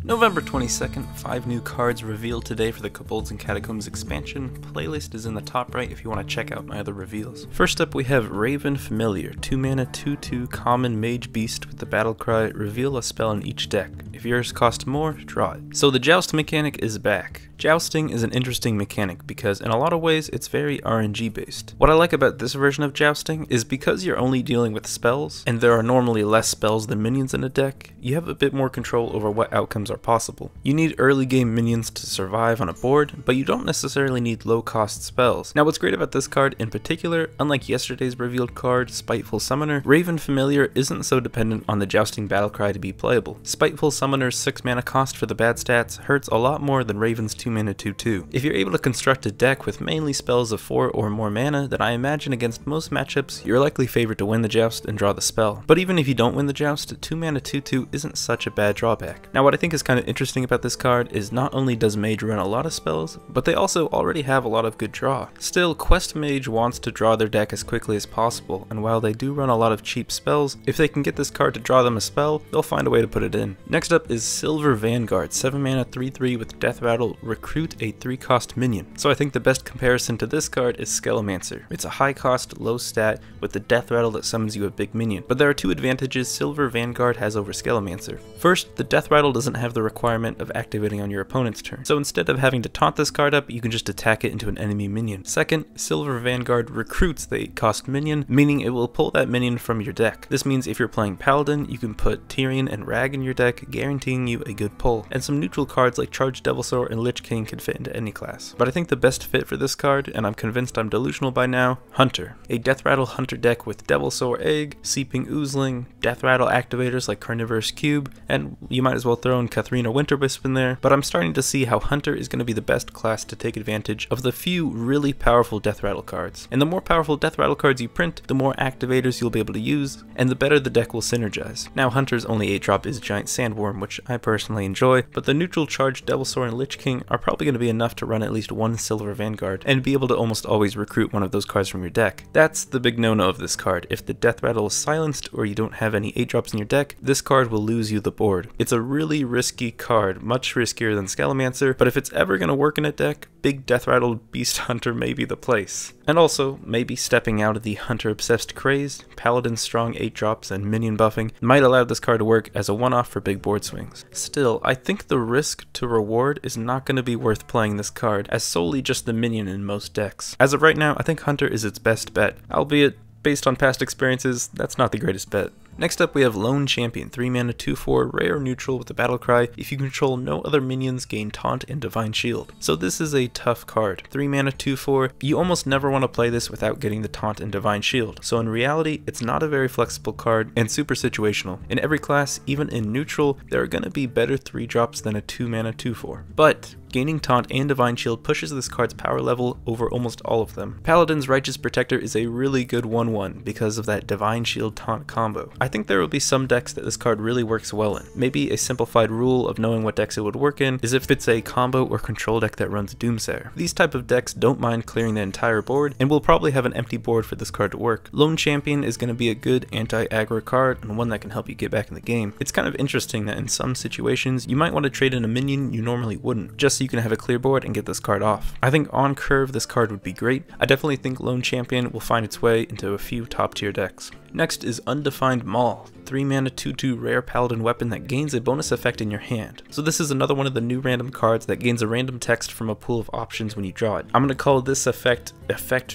November 22nd, 5 new cards revealed today for the Kobolds and Catacombs expansion. Playlist is in the top right if you want to check out my other reveals. First up we have Raven Familiar, 2 mana 2/2 common mage beast with the battle cry, reveal a spell in each deck. If yours costs more, draw it. So the joust mechanic is back. Jousting is an interesting mechanic because in a lot of ways it's very RNG based. What I like about this version of jousting is because you're only dealing with spells, and there are normally less spells than minions in a deck, you have a bit more control over what outcomes are possible. You need early game minions to survive on a board, but you don't necessarily need low cost spells. Now what's great about this card in particular, unlike yesterday's revealed card, Spiteful Summoner, Raven Familiar isn't so dependent on the jousting battlecry to be playable. Spiteful Summoner's 6 mana cost for the bad stats hurts a lot more than Raven's 2 mana 2/2. If you're able to construct a deck with mainly spells of 4 or more mana, then I imagine against most matchups, you're likely favored to win the joust and draw the spell. But even if you don't win the joust, 2 mana 2/2 isn't such a bad drawback. Now what I think is kind of interesting about this card is not only does Mage run a lot of spells, but they also already have a lot of good draw. Still, Quest Mage wants to draw their deck as quickly as possible, and while they do run a lot of cheap spells, if they can get this card to draw them a spell, they'll find a way to put it in. Next up is Silver Vanguard, 7 mana 3/3 with Death Rattle, recruit a 3-cost minion. So I think the best comparison to this card is Skelemancer. It's a high cost, low stat with the Death Rattle that summons you a big minion. But there are two advantages Silver Vanguard has over Skelemancer. First, the Death Rattle doesn't have the requirement of activating on your opponent's turn. So instead of having to taunt this card up, you can just attack it into an enemy minion. Second, Silver Vanguard recruits the 8-cost minion, meaning it will pull that minion from your deck. This means if you're playing Paladin, you can put Tyrion and Rag in your deck, guaranteeing you a good pull. And some neutral cards like Charged Devilsaur and Lich King can fit into any class. But I think the best fit for this card, and I'm convinced I'm delusional by now, Hunter. A Death Rattle Hunter deck with Devilsaur Egg, Seeping Oozling, Death Rattle activators like Carnivorous Cube, and you might as well throw in Katharina Winterwisp in there, but I'm starting to see how Hunter is going to be the best class to take advantage of the few really powerful Death Rattle cards. And the more powerful Death Rattle cards you print, the more activators you'll be able to use, and the better the deck will synergize. Now Hunter's only 8-drop is Giant Sandworm, which I personally enjoy, but the neutral Charged Devilsaur and Lich King are probably going to be enough to run at least one Silver Vanguard, and be able to almost always recruit one of those cards from your deck. That's the big no-no of this card. If the Death Rattle is silenced, or you don't have any 8-drops in your deck, this card will lose you the board. It's a really risky card, much riskier than Skelemancer, but if it's ever going to work in a deck, big Death Rattle Beast Hunter may be the place. And also, maybe stepping out of the Hunter-obsessed craze, Paladin's strong 8-drops and minion buffing might allow this card to work as a one-off for big board swings. Still, I think the risk to reward is not going to be worth playing this card as solely just the minion in most decks. As of right now, I think Hunter is its best bet, albeit based on past experiences, that's not the greatest bet. Next up we have Lone Champion, 3 mana 2/4 rare neutral with the battle cry, if you control no other minions gain taunt and divine shield. So this is a tough card. 3 mana 2/4, you almost never want to play this without getting the taunt and divine shield. So in reality, it's not a very flexible card and super situational. In every class, even in neutral, there are going to be better 3-drops than a 2 mana 2/4. But gaining taunt and divine shield pushes this card's power level over almost all of them. Paladin's Righteous Protector is a really good 1/1 because of that divine shield taunt combo. I think there will be some decks that this card really works well in. Maybe a simplified rule of knowing what decks it would work in is if it's a combo or control deck that runs Doomsayer. These type of decks don't mind clearing the entire board and will probably have an empty board for this card to work. Lone Champion is going to be a good anti-aggro card and one that can help you get back in the game. It's kind of interesting that in some situations you might want to trade in a minion you normally wouldn't, just so you can have a clear board and get this card off. I think on curve this card would be great. I definitely think Lone Champion will find its way into a few top tier decks. Next is Undefined Mall, 3 mana 2/2 rare paladin weapon that gains a bonus effect in your hand. So this is another one of the new random cards that gains a random text from a pool of options when you draw it. I'm going to call this effect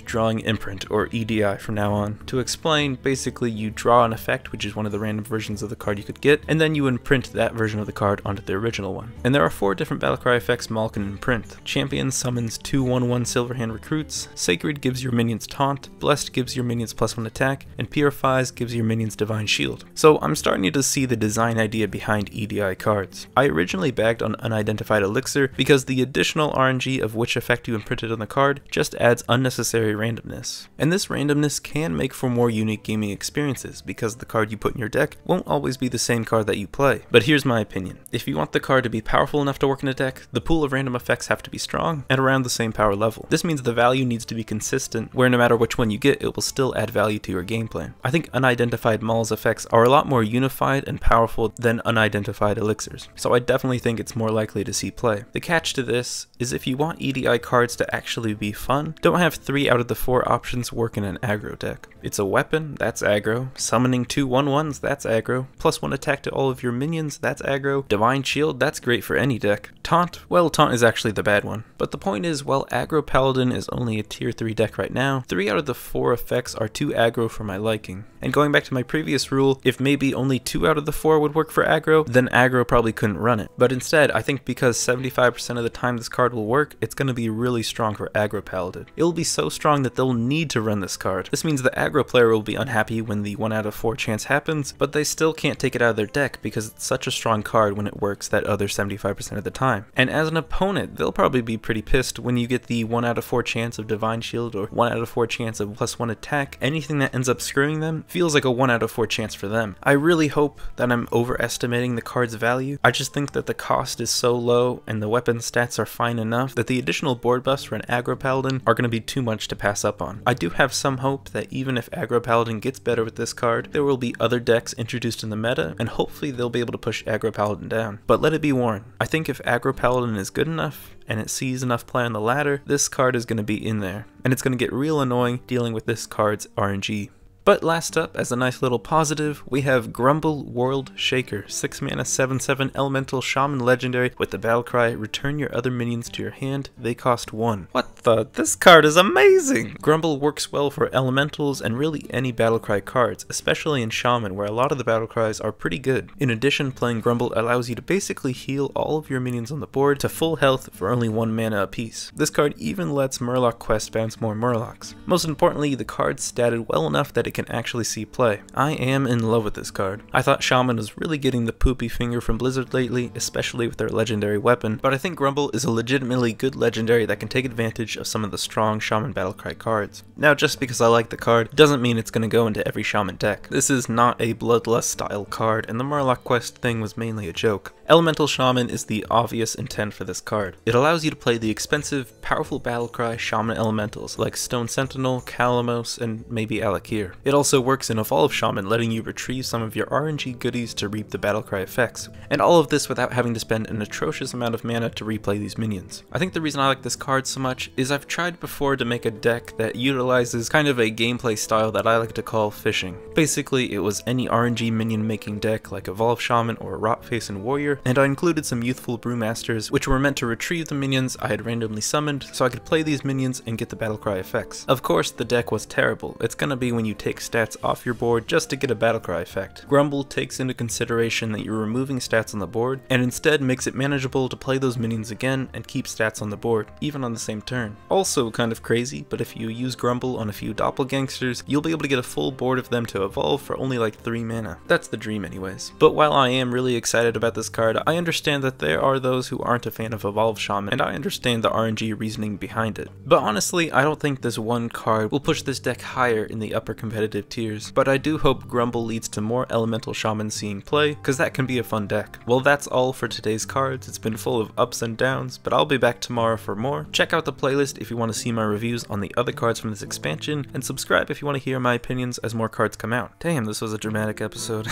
Drawing Imprint, or EDI from now on. To explain, basically you draw an effect, which is one of the random versions of the card you could get, and then you imprint that version of the card onto the original one. And there are 4 different battlecry effects Mall can imprint. Champion summons 2 1/1 Silverhand recruits, Sacred gives your minions taunt, Blessed gives your minions +1 attack, and Purify gives your minions divine shield. So I'm starting to see the design idea behind EDI cards. I originally bagged on Unidentified Elixir because the additional RNG of which effect you imprinted on the card just adds unnecessary randomness. And this randomness can make for more unique gaming experiences because the card you put in your deck won't always be the same card that you play. But here's my opinion. If you want the card to be powerful enough to work in a deck, the pool of random effects have to be strong and around the same power level. This means the value needs to be consistent, where no matter which one you get, it will still add value to your game plan. I think think Unidentified Mall's effects are a lot more unified and powerful than Unidentified Elixirs, so I definitely think it's more likely to see play. The catch to this is if you want EDI cards to actually be fun, don't have 3 out of the 4 options work in an aggro deck. It's a weapon, that's aggro. Summoning 2 1/1s, that's aggro. +1 attack to all of your minions, that's aggro. Divine Shield, that's great for any deck. Taunt, well, Taunt is actually the bad one. But the point is, while Aggro Paladin is only a tier 3 deck right now, 3 out of the 4 effects are too aggro for my liking. And going back to my previous rule, if maybe only 2 out of the 4 would work for aggro, then aggro probably couldn't run it. But instead, I think because 75% of the time this card will work, it's going to be really strong for Aggro Paladin. It will be so strong that they'll need to run this card. This means the aggro player will be unhappy when the 1 out of 4 chance happens, but they still can't take it out of their deck because it's such a strong card when it works that other 75% of the time. And as an opponent, they'll probably be pretty pissed when you get the 1 out of 4 chance of Divine Shield or 1 out of 4 chance of +1 attack. Anything that ends up screwing them feels like a 1 out of 4 chance for them. I really hope that I'm overestimating the card's value. I just think that the cost is so low and the weapon stats are fine enough that the additional board buffs for an Aggro Paladin are going to be too much to pass up on. I do have some hope that even if Aggro Paladin gets better with this card, there will be other decks introduced in the meta, and hopefully they'll be able to push Aggro Paladin down. But let it be warned, I think if Aggro Paladin is good enough, and it sees enough play on the ladder, this card is going to be in there, and it's going to get real annoying dealing with this card's RNG. But last up, as a nice little positive, we have Grumble World Shaker, 6 mana 7/7 Elemental Shaman Legendary with the battle cry, return your other minions to your hand, they cost 1. What the? This card is amazing! Grumble works well for elementals and really any battle cry cards, especially in Shaman where a lot of the battle cries are pretty good. In addition, playing Grumble allows you to basically heal all of your minions on the board to full health for only 1 mana apiece. This card even lets Murloc Quest bounce more Murlocs. Most importantly, the card's statted well enough that it can actually see play. I am in love with this card. I thought Shaman was really getting the poopy finger from Blizzard lately, especially with their legendary weapon, but I think Grumble is a legitimately good legendary that can take advantage of some of the strong Shaman Battlecry cards. Now, just because I like the card doesn't mean it's going to go into every Shaman deck. This is not a Bloodlust style card, and the Murloc Quest thing was mainly a joke. Elemental Shaman is the obvious intent for this card. It allows you to play the expensive, powerful Battlecry Shaman elementals like Stone Sentinel, Calamos, and maybe Alakir. It also works in Evolve Shaman, letting you retrieve some of your RNG goodies to reap the Battlecry effects, and all of this without having to spend an atrocious amount of mana to replay these minions. I think the reason I like this card so much is I've tried before to make a deck that utilizes kind of a gameplay style that I like to call fishing. Basically, it was any RNG minion making deck like Evolve Shaman or Rotface and Warrior, and I included some youthful Brewmasters which were meant to retrieve the minions I had randomly summoned so I could play these minions and get the Battlecry effects. Of course, the deck was terrible. It's gonna be when you take stats off your board just to get a Battlecry effect. Grumble takes into consideration that you're removing stats on the board, and instead makes it manageable to play those minions again and keep stats on the board, even on the same turn. Also kind of crazy, but if you use Grumble on a few Doppelgangsters, you'll be able to get a full board of them to evolve for only like 3 mana. That's the dream anyways. But while I am really excited about this card, I understand that there are those who aren't a fan of Evolve Shaman, and I understand the RNG reasoning behind it. But honestly, I don't think this one card will push this deck higher in the upper competitive tiers, but I do hope Grumble leads to more Elemental Shaman seeing play, cause that can be a fun deck. Well, that's all for today's cards. It's been full of ups and downs, but I'll be back tomorrow for more. Check out the playlist if you want to see my reviews on the other cards from this expansion, and subscribe if you want to hear my opinions as more cards come out. Damn, this was a dramatic episode.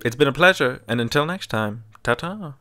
It's been a pleasure, and until next time, ta-ta!